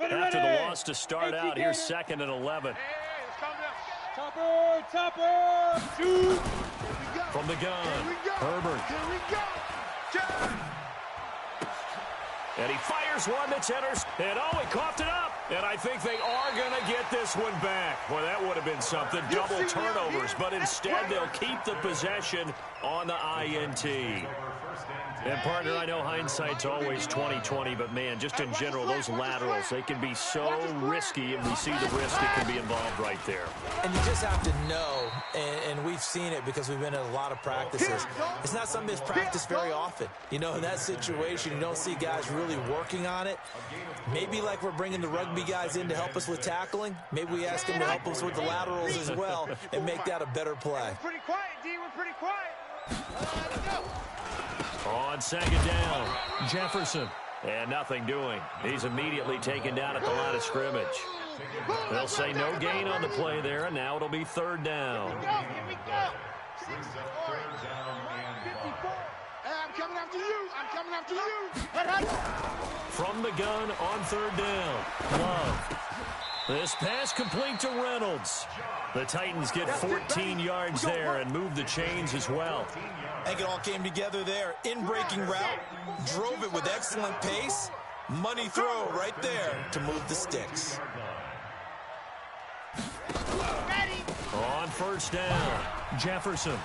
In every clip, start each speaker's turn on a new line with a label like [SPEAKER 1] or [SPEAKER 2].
[SPEAKER 1] after the loss to start out. Here's 2nd and 11.
[SPEAKER 2] Hey, let's calm down. Topper, shoot.
[SPEAKER 1] From the gun, Herbert.
[SPEAKER 3] Here we go.
[SPEAKER 1] And he fires one that's and oh, he coughed it up. And I think they are going to get this one back. Boy, that would have been something. Double turnovers, but instead they'll keep the possession on the INT. And, partner, I know hindsight's always 20/20, but, man, just in general, those laterals, they can be so risky, and we see the risk that can be involved right there.
[SPEAKER 4] And you just have to know, and we've seen it because we've been in a lot of practices. It's not something that's practiced very often. You know, in that situation, you don't see guys really working on it. Maybe like we're bringing the rugby guys in to help us with tackling. Maybe we ask them to help us with the laterals as well and make that a better play.
[SPEAKER 5] We're pretty quiet, D. We're pretty quiet. Let's go.
[SPEAKER 1] On 2nd down, Jefferson. And nothing doing. He's immediately taken down at the line of scrimmage. They'll say no gain on the play there, and now it'll be 3rd down.
[SPEAKER 5] Here we go.
[SPEAKER 6] 3rd down and 5.
[SPEAKER 3] Hey, I'm coming after you. I'm coming after you.
[SPEAKER 1] From the gun on 3rd down, Love. This pass complete to Reynolds. The Titans get 14 yards there and move the chains as well.
[SPEAKER 4] I think it all came together there. In-breaking route, drove it with excellent pace. Money throw right there to move the sticks.
[SPEAKER 1] On 1st down, Jefferson.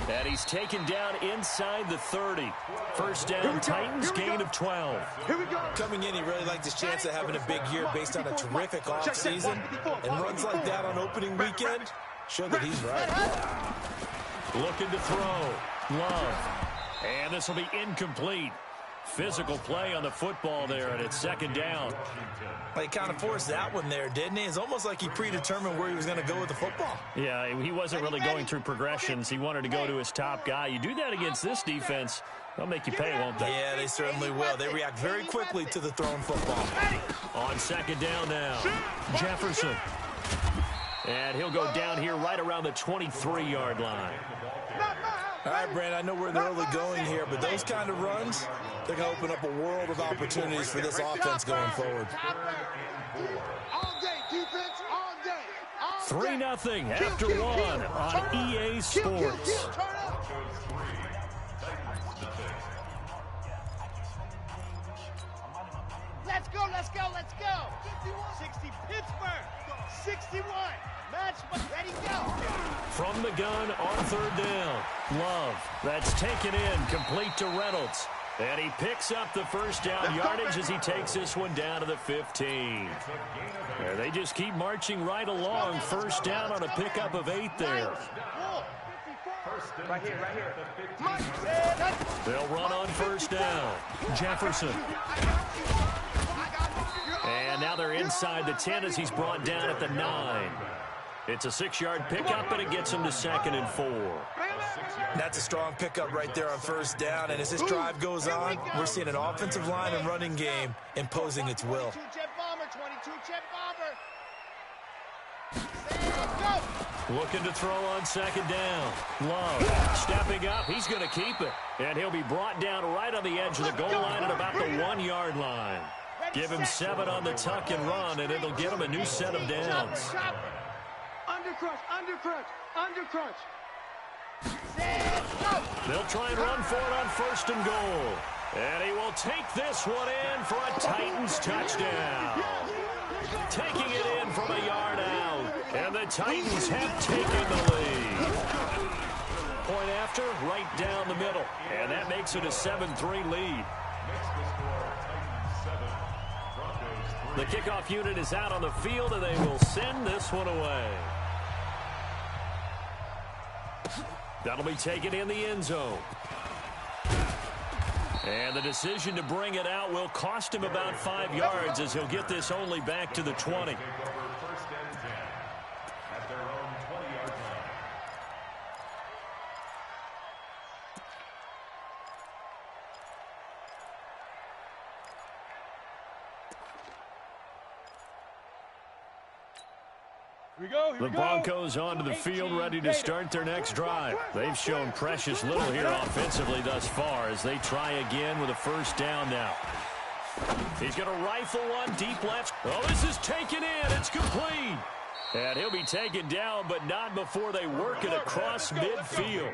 [SPEAKER 1] And he's taken down inside the 30. 1st down, Titans, gain of 12.
[SPEAKER 3] Here we go.
[SPEAKER 4] Coming in, he really liked his chance of having a big year based on a terrific offseason. And runs like that on opening weekend show that he's right.
[SPEAKER 1] Looking to throw. Love. And this will be incomplete. Physical play on the football there, and it's 2nd down.
[SPEAKER 4] Well, he kind of forced that one there, didn't he? It's almost like he predetermined where he was going to go with the football.
[SPEAKER 1] Yeah, he wasn't really going through progressions. He wanted to go to his top guy. You do that against this defense, they'll make you pay, won't they?
[SPEAKER 4] Yeah, they certainly will. They react very quickly to the thrown football.
[SPEAKER 1] On 2nd down now, Jefferson. And he'll go down here right around the 23-yard line.
[SPEAKER 4] All right, Brand, I know we're in the early going here, but those kind of runs, they're going to open up a world of opportunities for this offense going forward.
[SPEAKER 3] All day, defense, all day.
[SPEAKER 1] 3-0 after 1 on EA Sports.
[SPEAKER 5] Let's go, let's go, let's go. 60 Pittsburgh. 61. Match, ready, go.
[SPEAKER 1] From the gun on 3rd down, Love. That's taken in, complete to Reynolds. And he picks up the 1st down yardage as he takes this one down to the 15. And they just keep marching right along. 1st down on a pickup of 8 there.
[SPEAKER 5] Right here, right here.
[SPEAKER 1] They'll run on 1st down. Jefferson. And now they're inside the 10 as he's brought down at the 9. It's a 6-yard pickup, and it gets him to 2nd and 4.
[SPEAKER 4] That's a strong pickup right there on 1st down, and as this drive goes on, we're seeing an offensive line and running game imposing its will.
[SPEAKER 5] 22 jet bomber, 22 jet bomber.
[SPEAKER 1] Looking to throw on 2nd down. Love stepping up. He's going to keep it, and he'll be brought down right on the edge of the goal line at about the 1-yard line. Give him 7 on the tuck and run, and it'll get him a new set of downs.
[SPEAKER 2] Undercrunch, undercrunch, undercrunch.
[SPEAKER 1] They'll try and run for it on 1st and goal. And he will take this one in for a Titans touchdown. Taking it in from a yard out. And the Titans have taken the lead. Point after, right down the middle. And that makes it a 7-3 lead. The kickoff unit is out on the field, and they will send this one away. That'll be taken in the end zone. And the decision to bring it out will cost him about 5 yards as he'll get this only back to the 20. The Broncos onto the field ready to start their next drive. They've shown precious little here offensively thus far as they try again with a 1st down now. He's going to rifle one deep left. Oh, this is taken in. It's complete. And he'll be taken down, but not before they work it across midfield.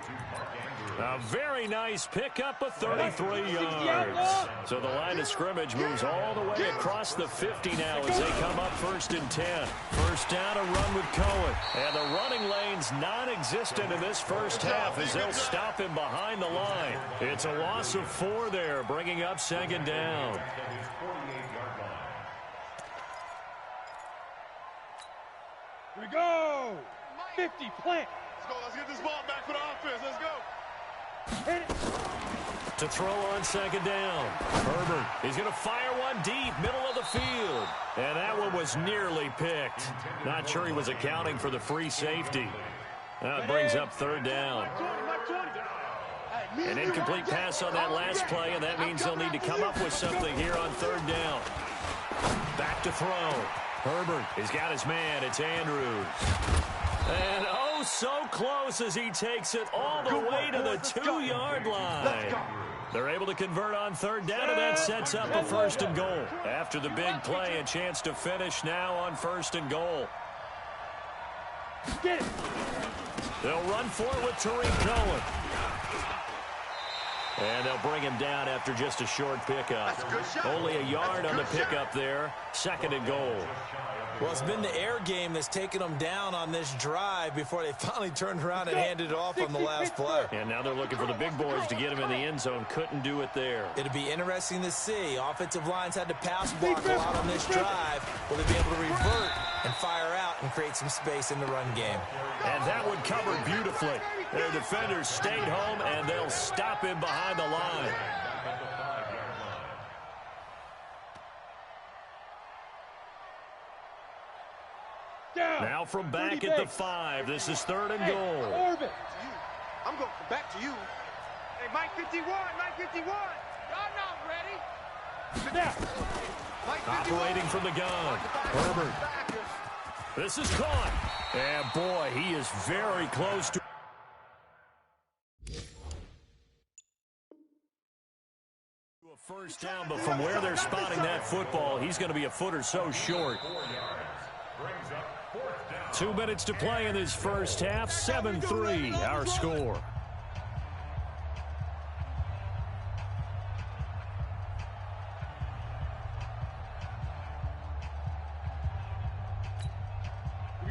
[SPEAKER 1] A very nice pickup of 33 yards. So the line of scrimmage moves all the way across the 50 now as they come up 1st and 10. First down, a run with Cohen. And the running lane's non-existent in this first half as they'll stop him behind the line. It's a loss of 4 there, bringing up 2nd down.
[SPEAKER 2] Here we go. 50, plant.
[SPEAKER 3] Let's go. Let's get this ball back for the offense. Let's go.
[SPEAKER 2] Hit it.
[SPEAKER 1] To throw on 2nd down. Herbert, he's going to fire one deep, middle of the field. And that one was nearly picked. Not sure he was accounting for the free safety. That brings up 3rd down. An incomplete pass on that last play, and that means they'll need to come up with something here on 3rd down. Back to throw. Herbert, he's got his man. It's Andrews. And oh, so close as he takes it all the way to the 2-yard line. They're able to convert on 3rd down, and that sets up a 1st and goal. After the big play, a chance to finish now on 1st and goal.
[SPEAKER 2] Get it.
[SPEAKER 1] They'll run for it with Tariq Cohen. And they'll bring him down after just a short pickup. Only a yard on the pickup there. 2nd and goal.
[SPEAKER 4] Well, it's been the air game that's taken them down on this drive before they finally turned around and handed it off on the last play.
[SPEAKER 1] And now they're looking for the big boys to get him in the end zone. Couldn't do it there.
[SPEAKER 4] It'll be interesting to see. Offensive lines had to pass block a lot on this drive. Will they be able to revert and fire out and create some space in the run game?
[SPEAKER 1] And that one covered beautifully. Their defenders stayed home, and they'll stop him behind the line. Now from back at the 5, this is 3rd and goal.
[SPEAKER 2] Orbit.
[SPEAKER 3] I'm going back to you.
[SPEAKER 5] Hey, Mike 51, Mike 51. Y'all not ready.
[SPEAKER 2] Now.
[SPEAKER 1] Operating from the gun. Herbert. This is caught. And boy, he is very close to a first down, but from where they're spotting that football, he's going to be a foot or so short. 2 minutes to play in this first half. 7-3, our score.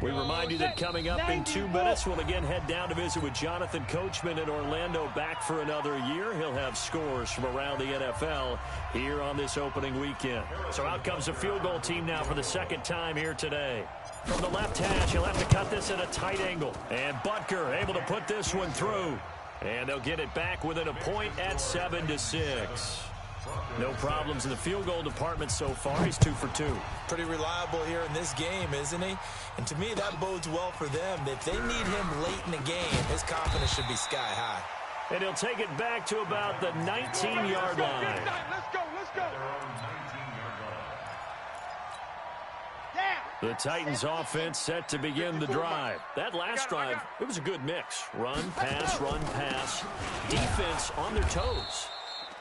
[SPEAKER 1] We remind you that coming up in 2 minutes, we'll again head down to visit with Jonathan Coachman in Orlando, back for another year. He'll have scores from around the NFL here on this opening weekend. So out comes the field goal team now for the 2nd time here today. From the left hash, he'll have to cut this at a tight angle. And Butker able to put this one through. And they'll get it back within a point at 7-6. No problems in the field goal department so far. He's 2 for 2.
[SPEAKER 4] Pretty reliable here in this game, isn't he? And to me, that bodes well for them. If they need him late in the game, his confidence should be sky high.
[SPEAKER 1] And he'll take it back to about the 19-yard line.
[SPEAKER 5] Let's go, let's go.
[SPEAKER 1] The Titans offense set to begin the drive. That last drive, it was a good mix. Run, pass, defense on their toes.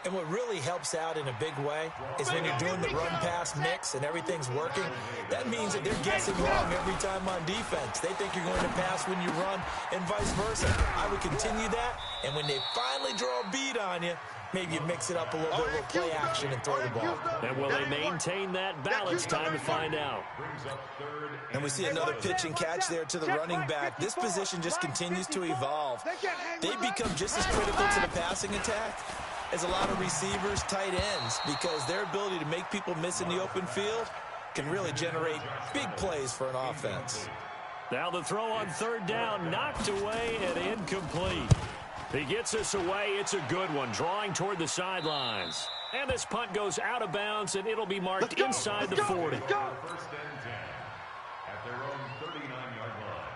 [SPEAKER 4] And what really helps out in a big way is when you're doing the run-pass mix and everything's working, that means that they're guessing wrong every time on defense. They think you're going to pass when you run and vice versa. I would continue that, and when they finally draw a beat on you, maybe you mix it up a little bit with play action and throw the ball.
[SPEAKER 1] And will they maintain that balance? Time to find out.
[SPEAKER 4] And we see another pitch and catch there to the running back. This position just continues to evolve. They become just as critical to the passing attack as a lot of receivers, tight ends, because their ability to make people miss in the open field can really generate big plays for an offense.
[SPEAKER 1] Now the throw on 3rd down, knocked away and incomplete. He gets us away. It's a good one, drawing toward the sidelines. And this punt goes out of bounds, and it'll be marked inside the 40.
[SPEAKER 6] 1st and 10 at their own 39-yard line.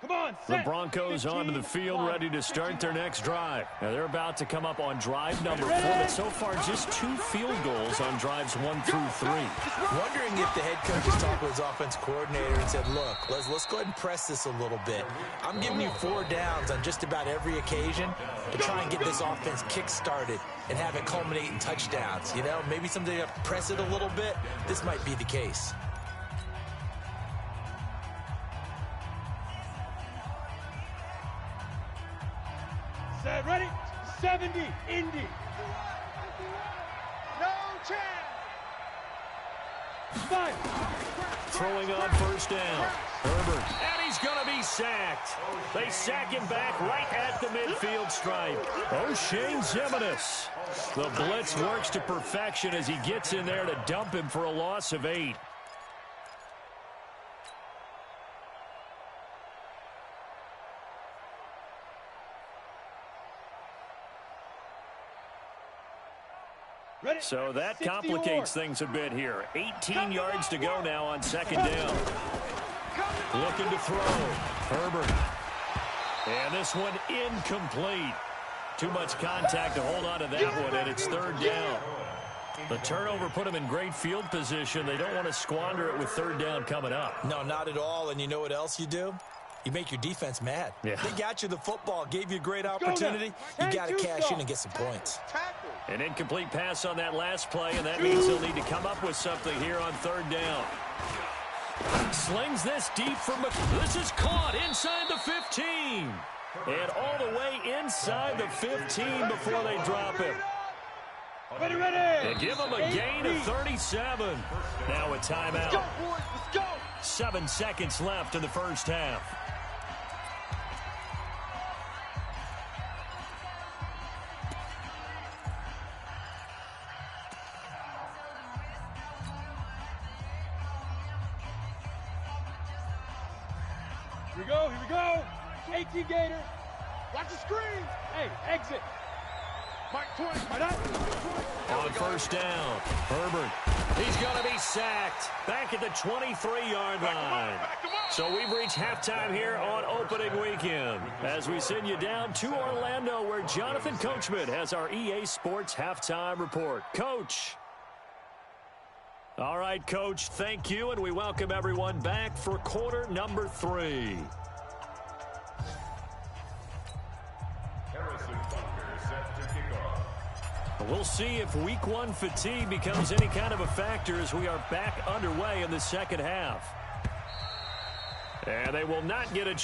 [SPEAKER 5] Come
[SPEAKER 2] on,
[SPEAKER 1] The
[SPEAKER 2] set.
[SPEAKER 1] Broncos
[SPEAKER 2] 15,
[SPEAKER 1] onto the field,
[SPEAKER 2] one.
[SPEAKER 1] ready to start their next drive. Now they're about to come up on drive number 4,
[SPEAKER 2] Ready?
[SPEAKER 1] but so far just 2 field goals on drives 1 through 3.
[SPEAKER 4] Wondering if the head coach has talked with his offense coordinator and said, look, let's go ahead and press this a little bit. I'm giving you 4 downs on just about every occasion to try and get this offense kick-started and have it culminate in touchdowns. You know, maybe someday you have to press it a little bit. This might be the case.
[SPEAKER 2] Set, ready? 70, Indy.
[SPEAKER 5] No chance.
[SPEAKER 2] 5.
[SPEAKER 1] Throwing on first down. Herbert. And he's going to be sacked. They sack him back right at the midfield stripe. O'Shane Zimenez. The blitz works to perfection as he gets in there to dump him for a loss of 8.
[SPEAKER 2] Ready?
[SPEAKER 1] So that
[SPEAKER 2] 64.
[SPEAKER 1] complicates things a bit here. 18 yards to go now on second down. Looking to throw. Herbert. And this one incomplete. Too much contact to hold on to that one, and it's third down. The turnover put them in great field position. They don't want to squander it with third down coming up.
[SPEAKER 4] No, not at all. And you know what else you do? You make your defense mad.
[SPEAKER 1] Yeah.
[SPEAKER 4] They got you the football, gave you a great
[SPEAKER 2] go
[SPEAKER 4] opportunity.
[SPEAKER 2] now.
[SPEAKER 4] You got to
[SPEAKER 2] 10-2
[SPEAKER 4] cash in
[SPEAKER 2] stop.
[SPEAKER 4] and get some points.
[SPEAKER 5] Tackle.
[SPEAKER 1] An incomplete pass on that last play, and that means they'll need to come up with something here on third down. Slings this deep for This is caught inside the 15. And all the way inside the 15 before they drop him.
[SPEAKER 2] Ready, ready.
[SPEAKER 1] And give him a gain of 37. Now a timeout.
[SPEAKER 5] Let's go, boys. Let's go.
[SPEAKER 1] 7 seconds left in the first half.
[SPEAKER 2] Here we go, here we go. 18 Gator.
[SPEAKER 5] Watch the screen.
[SPEAKER 2] Hey, exit.
[SPEAKER 5] Mike 20.
[SPEAKER 2] Right up.
[SPEAKER 1] On first down, Herbert. He's going to be sacked back at the 23-yard line. So we've reached halftime here on opening weekend as we send you down to Orlando where Jonathan Coachman has our EA Sports halftime report. Coach. All right, Coach, thank you, and we welcome everyone back for quarter number 3.
[SPEAKER 6] Harrison Butker set to kick off.
[SPEAKER 1] We'll see if week 1 fatigue becomes any kind of a factor as we are back underway in the second half. And they will not get a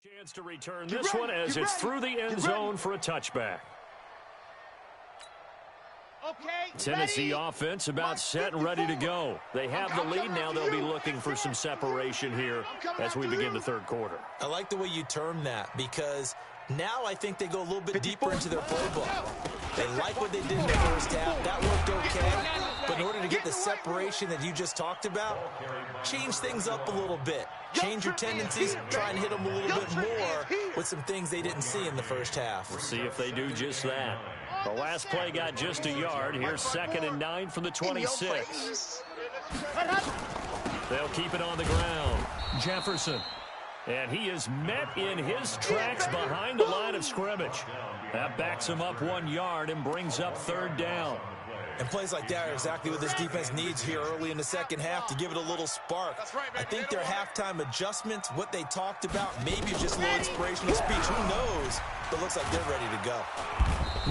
[SPEAKER 1] Chance to return this one as it's through the end zone for a touchback.
[SPEAKER 5] Okay,
[SPEAKER 1] Tennessee
[SPEAKER 5] ready?
[SPEAKER 1] offense about set and ready to go. They have the lead now. They'll be looking for some separation here as we begin the third quarter.
[SPEAKER 4] I like the way you term that because now I think they go a little bit deeper into their playbook. They like what they did in the first half. That worked okay. But in order to get the separation that you just talked about, change things up a little bit. Change your tendencies, try and hit them a little bit more with some things they didn't see in the first half.
[SPEAKER 1] We'll see if they do just that. The last play got just a yard. Here's 2nd and 9 from the 26. They'll keep it on the ground. Jefferson. And he is met in his tracks behind the line of scrimmage. That backs him up 1 yard and brings up 3rd down.
[SPEAKER 4] And plays like that are exactly what this defense needs here early in the second half to give it a little spark. I think their halftime adjustments, what they talked about, maybe just a little inspirational speech. Who knows? But it looks like they're ready to go.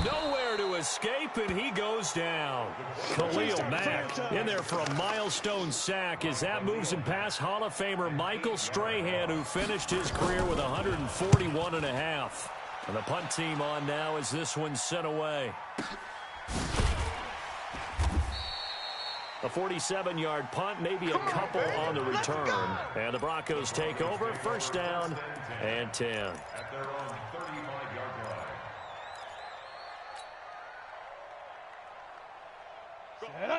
[SPEAKER 1] Nowhere to escape, and he goes down. Khalil Mack in there for a milestone sack as that moves him past Hall of Famer Michael Strahan, who finished his career with 141.5. And the punt team on now as this one's sent away. A 47-yard punt, maybe a couple on the return. And the Broncos take over, 1st down and 10.
[SPEAKER 6] At their own 35-yard line.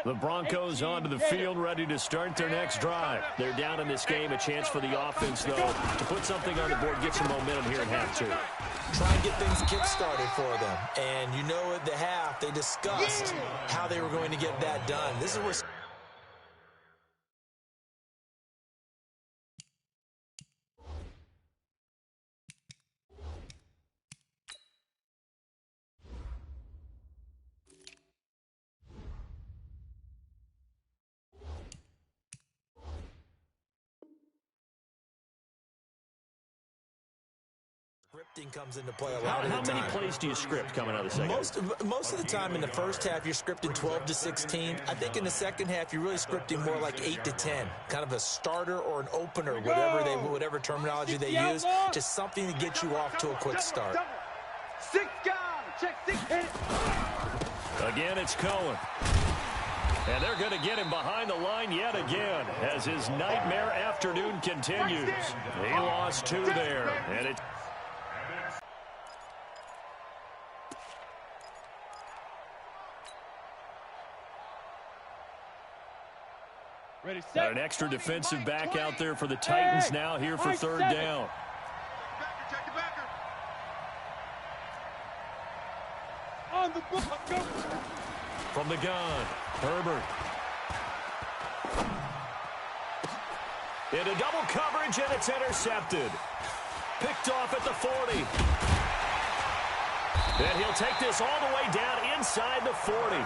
[SPEAKER 1] The Broncos onto the field, ready to start their next drive. They're down in this game. A chance for the offense, though, to put something on the board, get some momentum here in half 2.
[SPEAKER 4] Try and get things kick-started for them. And you know at the half, they discussed how they were going to get that done. This is where... scripting comes into play a lot of the time.
[SPEAKER 1] How many plays do you script coming out of the second?
[SPEAKER 4] Most of the time in the first half, you're scripting 12 to 16. I think in the second half, you're really scripting more like 8 to 10. Kind of a starter or an opener, whatever terminology they use. Just something to get you off to a quick start.
[SPEAKER 5] 6 gone. Check 6 hit.
[SPEAKER 1] Again, it's Cohen. And they're going to get him behind the line yet again as his nightmare afternoon continues. He lost 2 there. And it's...
[SPEAKER 2] Ready, set.
[SPEAKER 1] An extra defensive back out there for the Titans now here for 3rd down.
[SPEAKER 3] Check the backer.
[SPEAKER 2] On the book. Go.
[SPEAKER 1] From the gun, Herbert. Into double coverage, and it's intercepted. Picked off at the 40. And he'll take this all the way down inside the 40.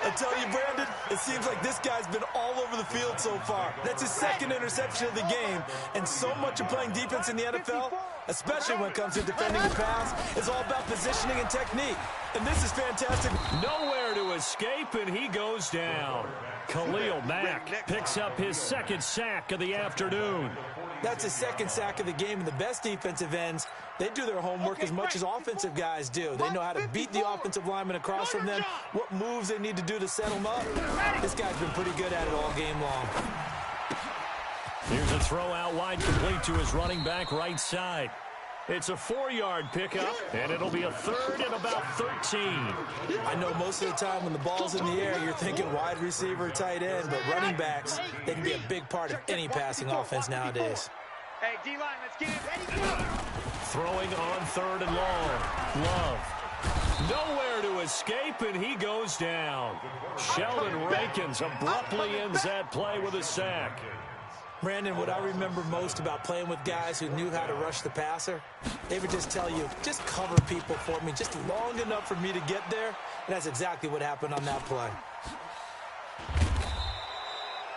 [SPEAKER 4] I tell you, Brandon, it seems like this guy's been all over the field so far. That's his 2nd interception of the game. And so much of playing defense in the NFL, especially when it comes to defending the pass, is all about positioning and technique. And this is fantastic.
[SPEAKER 1] Nowhere to escape, and he goes down. Khalil Mack picks up his 2nd sack of the afternoon.
[SPEAKER 4] That's his 2nd sack of the game, and the best defensive ends, they do their homework as much as offensive guys do. They know how to beat the offensive lineman across from them, what moves they need to do to set them up. This guy's been pretty good at it all game long.
[SPEAKER 1] Here's a throw out wide, complete to his running back right side. It's a 4-yard pickup, and it'll be a 3rd and about 13.
[SPEAKER 4] I know most of the time when the ball's in the air, you're thinking wide receiver, tight end, but running backs, they can be a big part of any passing offense nowadays.
[SPEAKER 5] Hey, D-line, let's get it. Ready, go.
[SPEAKER 1] Throwing on 3rd and long. Love. Nowhere to escape, and he goes down. Sheldon Rankins abruptly ends that play with a sack.
[SPEAKER 4] Brandon, what I remember most about playing with guys who knew how to rush the passer, they would just tell you, just cover people for me, just long enough for me to get there. And that's exactly what happened on that play.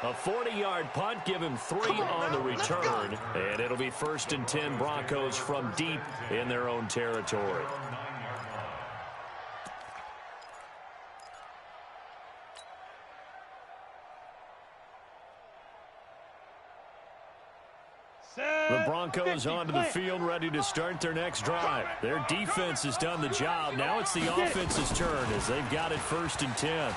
[SPEAKER 1] A 40-yard punt, give him 3 on the return, and it'll be 1st and 10 Broncos from deep in their own territory. The Broncos onto the field, ready to start their next drive. Their defense has done the job. Now it's the offense's turn as they've got it 1st and 10.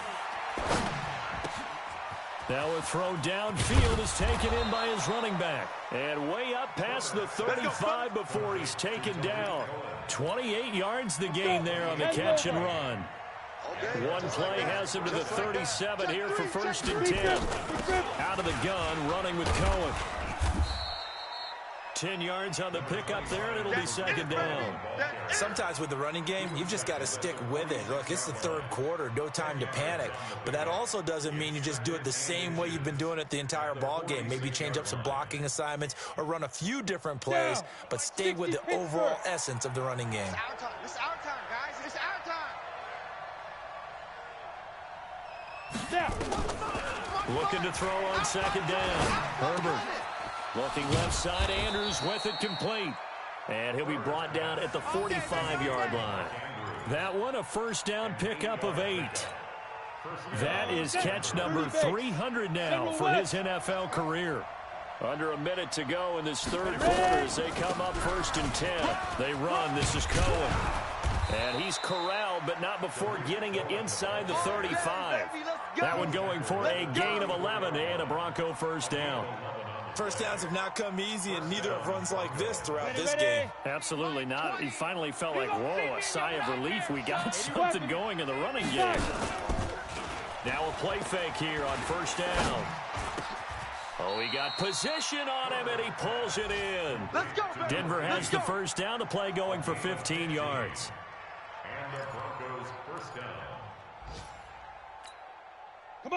[SPEAKER 1] Now a throw downfield is taken in by his running back. And way up past the 35 before he's taken down. 28 yards the gain there on the catch and run. One play has him to the 37 here for 1st and 10. Out of the gun, running with Cohen. 10 yards on the pickup there, and it'll be 2nd down.
[SPEAKER 4] Sometimes with the running game, you've just got to stick with it. Look, it's the 3rd quarter, no time to panic. But that also doesn't mean you just do it the same way you've been doing it the entire ball game. Maybe change up some blocking assignments or run a few different plays, but stay with the overall essence of the running game.
[SPEAKER 5] It's our time. It's our time, guys. It's our time.
[SPEAKER 1] Looking to throw on 2nd down. Herbert. Looking left side, Andrews with it complete. And he'll be brought down at the 45-yard line. That one, a 1st down pickup of 8. That is catch number 300 now for his NFL career. Under a minute to go in this 3rd quarter as they come up 1st and 10. They run. This is Cohen. And he's corralled, but not before getting it inside the 35. That one going for a gain of 11 and a Bronco 1st down.
[SPEAKER 4] 1st downs have not come easy, and neither have runs like this throughout this game.
[SPEAKER 1] Absolutely not. He finally felt like, whoa, a sigh of relief. We got something going in the running game. Now a play fake here on 1st down. Oh, he got position on him, and he pulls it in. Denver has the 1st down. The play going for 15 yards.
[SPEAKER 6] And the Broncos 1st down.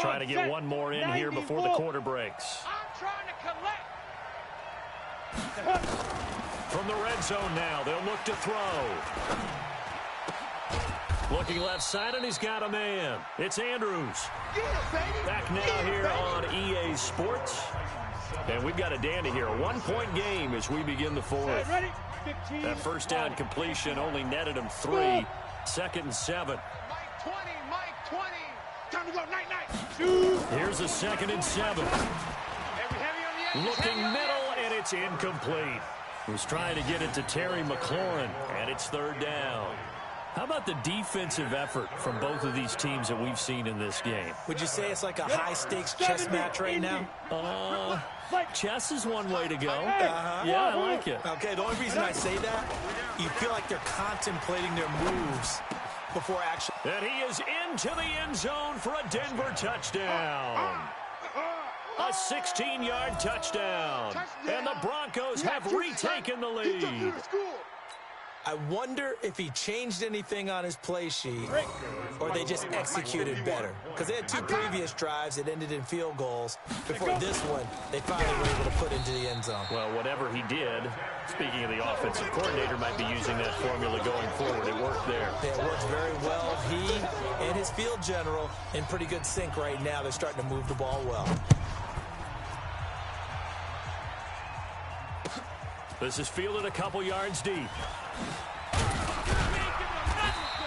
[SPEAKER 1] Trying to get one more in here before the quarter breaks.
[SPEAKER 5] I'm trying to collect.
[SPEAKER 1] From the red zone now, they'll look to throw. Looking left side, and he's got a man. It's Andrews. Back now here on EA Sports. And we've got a dandy here. A 1-point game as we begin the 4th. That 1st down completion only netted him 3. 2nd and 7.
[SPEAKER 5] Mike 20, Mike 20. Time to go, night, night.
[SPEAKER 1] Here's a 2nd and 7. Looking middle, and it's incomplete. Was trying to get it to Terry McLaurin, and it's 3rd down. How about the defensive effort from both of these teams that we've seen in this game?
[SPEAKER 4] Would you say it's like a high-stakes chess match right now?
[SPEAKER 1] Chess is one way to go. Yeah, I like it.
[SPEAKER 4] Okay, the only reason I say that, you feel like they're contemplating their moves before action.
[SPEAKER 1] And he is into the end zone for a Denver touchdown. A 16-yard touchdown. And the Broncos have retaken the lead.
[SPEAKER 4] I wonder if he changed anything on his play sheet or they just executed better. Because they had 2 previous drives that ended in field goals. Before this one, they finally were able to put into the end zone.
[SPEAKER 1] Well, whatever he did, speaking of the offensive coordinator, might be using that formula going forward. It worked there.
[SPEAKER 4] It works very well. He and his field general in pretty good sync right now. They're starting to move the ball well.
[SPEAKER 1] This is fielded a couple yards deep.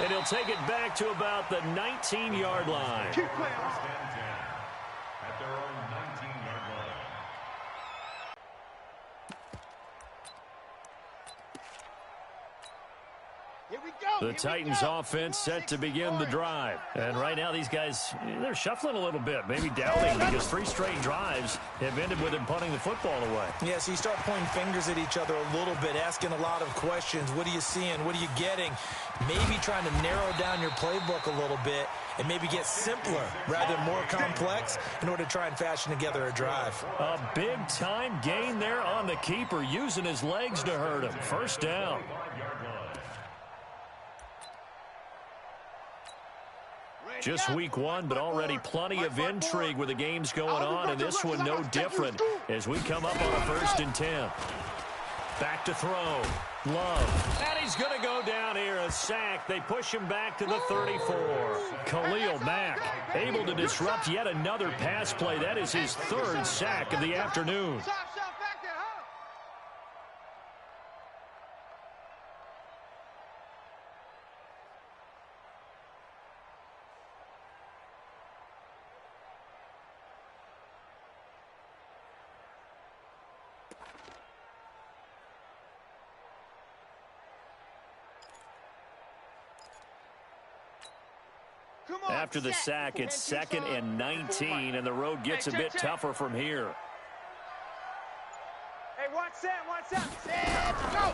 [SPEAKER 1] And he'll take it back to about the 19-yard line.
[SPEAKER 6] At their own 19-yard line.
[SPEAKER 5] Here we go.
[SPEAKER 1] The Titans offense set to begin the drive. And right now these guys, they're shuffling a little bit, maybe doubting because 3 straight drives have ended with him punting the football away.
[SPEAKER 4] Yeah, so you start pointing fingers at each other a little bit, asking a lot of questions. What are you seeing? What are you getting? Maybe trying to narrow down your playbook a little bit and maybe get simpler rather than more complex in order to try and fashion together a drive.
[SPEAKER 1] A big-time gain there on the keeper, using his legs to hurt him. 1st down. Just week 1, but already plenty of intrigue with the games going on, and this one no different as we come up on a 1st and 10. Back to throw. Love. And he's going to go down here, a sack. They push him back to the 34. Khalil Mack able to disrupt yet another pass play. That is his 3rd sack of the afternoon. After the sack, it's 2nd and 19, and the road gets a bit tougher from here.
[SPEAKER 2] Hey, watch Sam,
[SPEAKER 5] Go.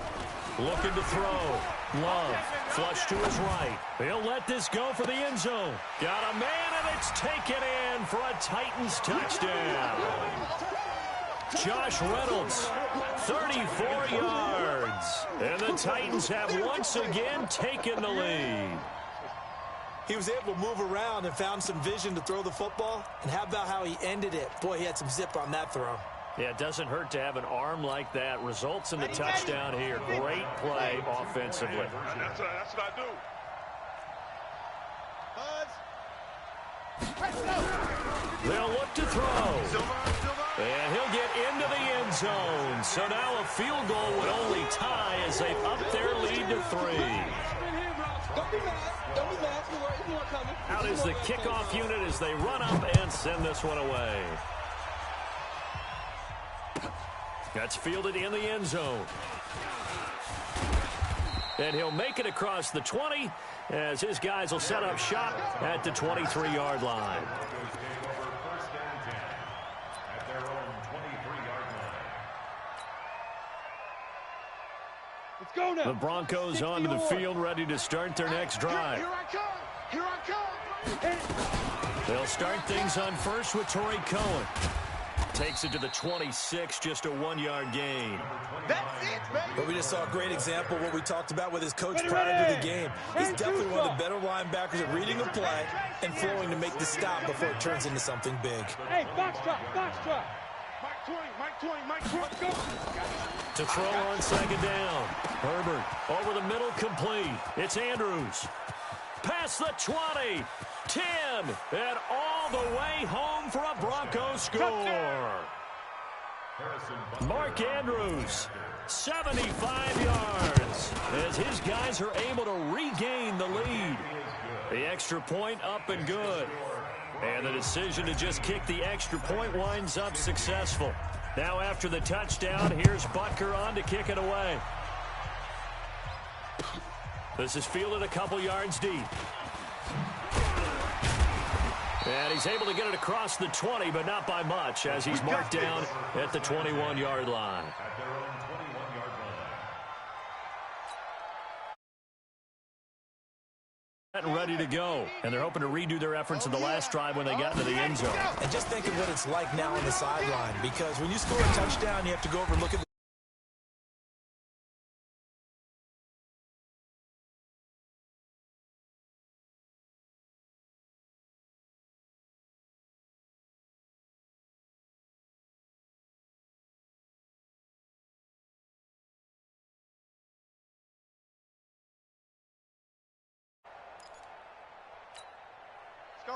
[SPEAKER 1] Looking to throw. Love, flush to his right. He'll let this go for the end zone. Got a man, and it's taken in for a Titans touchdown. Josh Reynolds, 34 yards. And the Titans have once again taken the lead.
[SPEAKER 4] He was able to move around and found some vision to throw the football. And how about how he ended it? Boy, he had some zip on that throw.
[SPEAKER 1] Yeah, it doesn't hurt to have an arm like that. Results in the touchdown here. Great play offensively.
[SPEAKER 3] That's what I do.
[SPEAKER 1] They'll look to throw. And he'll get into the end zone. So now a field goal would only tie as they've upped their lead to 3. Out is the kickoff unit as they run up and send this one away. That's fielded in the end zone. And he'll make it across the 20 as his guys will set up shop at the 23-yard line.
[SPEAKER 2] Let's go now.
[SPEAKER 1] The Broncos onto the field, ready to start their next drive.
[SPEAKER 5] Here I come. Here I come.
[SPEAKER 1] They'll start things on first with Torrey Cohen. Takes it to the 26, just a 1-yard gain.
[SPEAKER 5] That's it, baby.
[SPEAKER 4] But we just saw a great example of what we talked about with his coach prior to the game. He's definitely one of the better linebackers at reading the play and flowing to make the stop before it turns into something big.
[SPEAKER 2] Hey, box drop.
[SPEAKER 3] Mike 20, go.
[SPEAKER 1] To throw on 2nd down. Herbert over the middle, complete. It's Andrews. Past the 20. 10. And all the way home for a Broncos score. Mark Andrews, 75 yards, as his guys are able to regain the lead. The extra point up and good. And the decision to just kick the extra point winds up successful. Now after the touchdown, here's Butker on to kick it away. This is fielded a couple yards deep. And he's able to get it across the 20, but not by much, as he's marked down at the 21-yard line. And ready to go. And they're hoping to redo their efforts in the last drive when they got into the end zone.
[SPEAKER 4] And just think of what it's like now on the sideline, because when you score a touchdown, you have to go over and look at the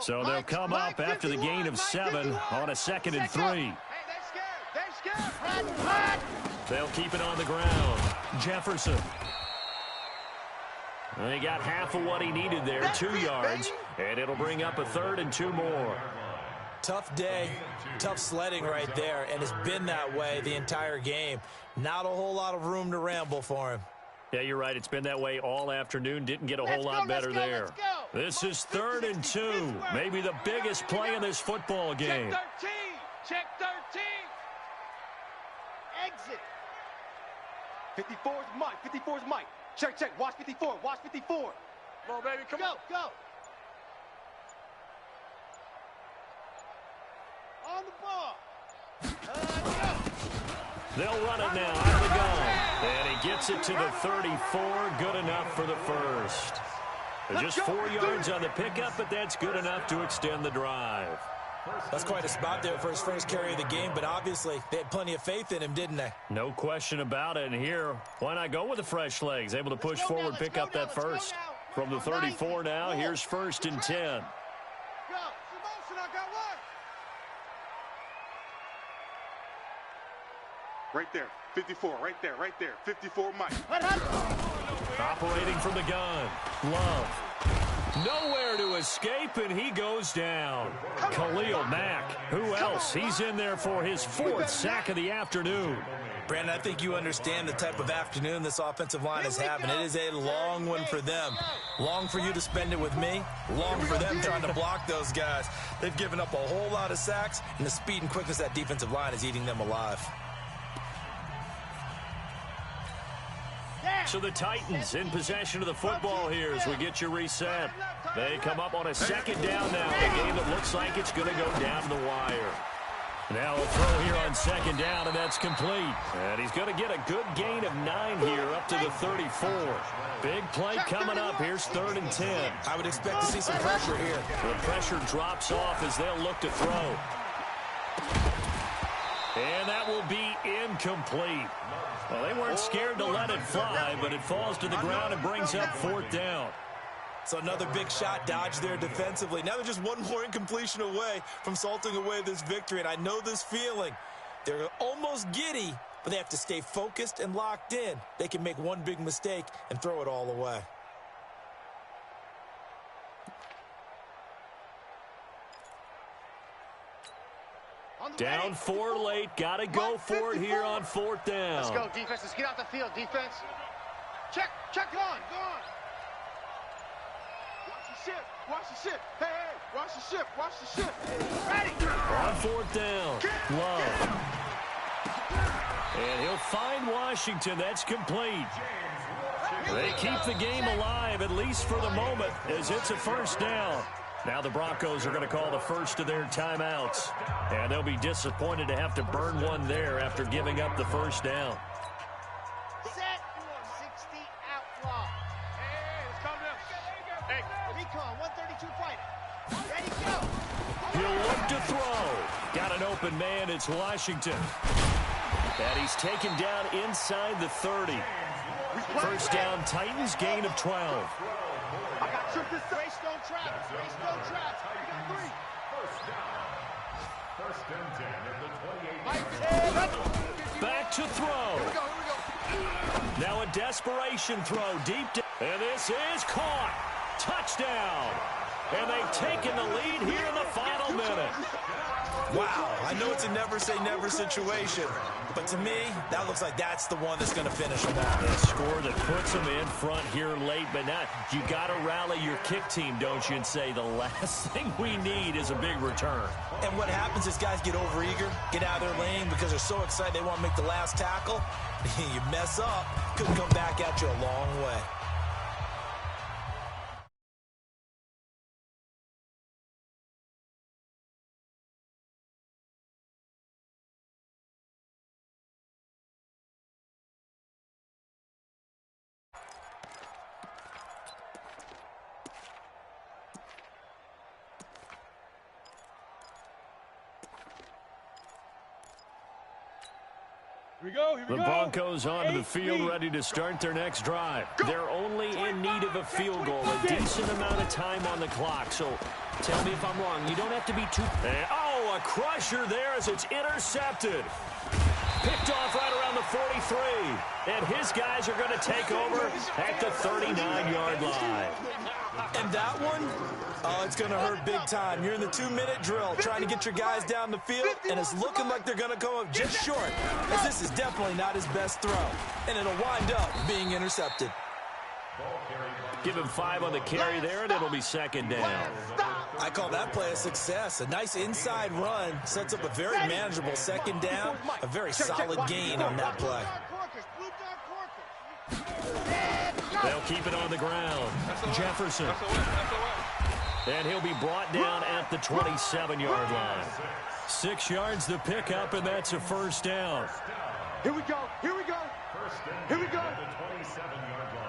[SPEAKER 1] So they'll come up after the gain of 7 on a 2nd and 3.
[SPEAKER 5] Hey, they're scared.
[SPEAKER 1] They'll keep it on the ground. Jefferson. And he got half of what he needed there, 2 yards. And it'll bring up a 3rd and 2 more.
[SPEAKER 4] Tough day, tough sledding right there, and it's been that way the entire game. Not a whole lot of room to ramble for him.
[SPEAKER 1] Yeah, you're right. It's been that way all afternoon. Didn't get a whole lot better there. This is 3rd and 2. Maybe the biggest play in this football game.
[SPEAKER 5] Check 13. Exit.
[SPEAKER 3] 54's Mike. Check. Watch 54. Come on, baby. Come on.
[SPEAKER 5] Go. On the ball. Go.
[SPEAKER 1] They'll run it now out of the gun. And he gets it to the 34. Good enough for the first. Just 4 yards on the pickup, but that's good enough to extend the drive.
[SPEAKER 4] That's quite a spot there for his first carry of the game, but obviously they had plenty of faith in him, didn't they?
[SPEAKER 1] No question about it. And here, why not go with the fresh legs? Able to push forward, pick up that first. From the 34 now, here's 1st and 10.
[SPEAKER 5] Go. Motion, I got one.
[SPEAKER 3] Right there. 54. Right there. 54 Mike.
[SPEAKER 1] Operating from the gun. Love. Nowhere to escape, and he goes down. Khalil Mack. Who else? He's in there for his 4th sack of the afternoon.
[SPEAKER 4] Brandon, I think you understand the type of afternoon this offensive line is having. It is a long one for them. Long for you to spend it with me. Long for them trying to block those guys. They've given up a whole lot of sacks, and the speed and quickness of that defensive line is eating them alive.
[SPEAKER 1] So the Titans in possession of the football here as we get you reset. They come up on a second down now. A game that looks like it's going to go down the wire. Now a throw here on second down, and that's complete. And he's going to get a good gain of 9 here up to the 34. Big play coming up. Here's 3rd and 10.
[SPEAKER 4] I would expect to see some pressure here.
[SPEAKER 1] The pressure drops off as they'll look to throw. And that will be incomplete. Well, they weren't scared to let it fly, but it falls to the ground and brings up 4th down.
[SPEAKER 4] So another big shot dodged there defensively. Now they're just one more incompletion away from salting away this victory, and I know this feeling. They're almost giddy, but they have to stay focused and locked in. They can make one big mistake and throw it all away.
[SPEAKER 1] Down 4 late. Got to go for it here on 4th down.
[SPEAKER 3] Let's go, defense. Let's get out the field, defense. Check go on. Watch the ship. Hey, watch the ship. Ready.
[SPEAKER 1] On 4th down. Love. And he'll find Washington. That's complete. They keep the game alive, at least for the moment, as it's a 1st down. Now the Broncos are going to call the first of their timeouts. And they'll be disappointed to have to burn one there after giving up the 1st down.
[SPEAKER 5] Set 60 outlaw.
[SPEAKER 3] Hey, let's calm down. Hey,
[SPEAKER 5] Recon 132 fighter. Ready, go.
[SPEAKER 1] He'll look to throw. Got an open man. It's Washington. And he's taken down inside the 30. 1st down, Titans, gain of 12.
[SPEAKER 3] I got tripped this time.
[SPEAKER 5] Race don't trap. Race don't trap. We got 3.
[SPEAKER 6] 1st and 10 at the 28.
[SPEAKER 1] Back to throw.
[SPEAKER 3] Here we go.
[SPEAKER 1] Now a desperation throw deep down. And this is caught. Touchdown. And they've taken the lead here in the final minute.
[SPEAKER 4] Wow, I know it's a never-say-never situation, but to me, that looks like that's the one that's going to finish them off.
[SPEAKER 1] A score that puts them in front here late, but now you got to rally your kick team, don't you, and say the last thing we need is a big return.
[SPEAKER 4] And what happens is guys get overeager, get out of their lane because they're so excited they want to make the last tackle. You mess up, could come back at you a long way.
[SPEAKER 2] Here we go.
[SPEAKER 1] The Broncos onto the field, ready to start their next drive. They're only in need of a field goal, a decent amount of time on the clock. So tell me if I'm wrong. You don't have to be too... Oh, a crusher there as it's intercepted. Picked off right around the 43. And his guys are going to take over at the 39-yard line.
[SPEAKER 4] And that one, oh, it's going to hurt big time. You're in the 2-minute drill trying to get your guys down the field, and it's looking like they're going to come up just short, as this is definitely not his best throw, and it'll wind up being intercepted.
[SPEAKER 1] Give him 5 on the carry there, and it'll be 2nd down.
[SPEAKER 4] I call that play a success. A nice inside run sets up a very manageable 2nd down, a very solid gain on that play.
[SPEAKER 1] They'll keep it on the ground. Jefferson. And he'll be brought down at the 27-yard line. 6 yards the pickup, and that's a 1st down.
[SPEAKER 3] Here we go.
[SPEAKER 6] First and 10 at the 27-yard line.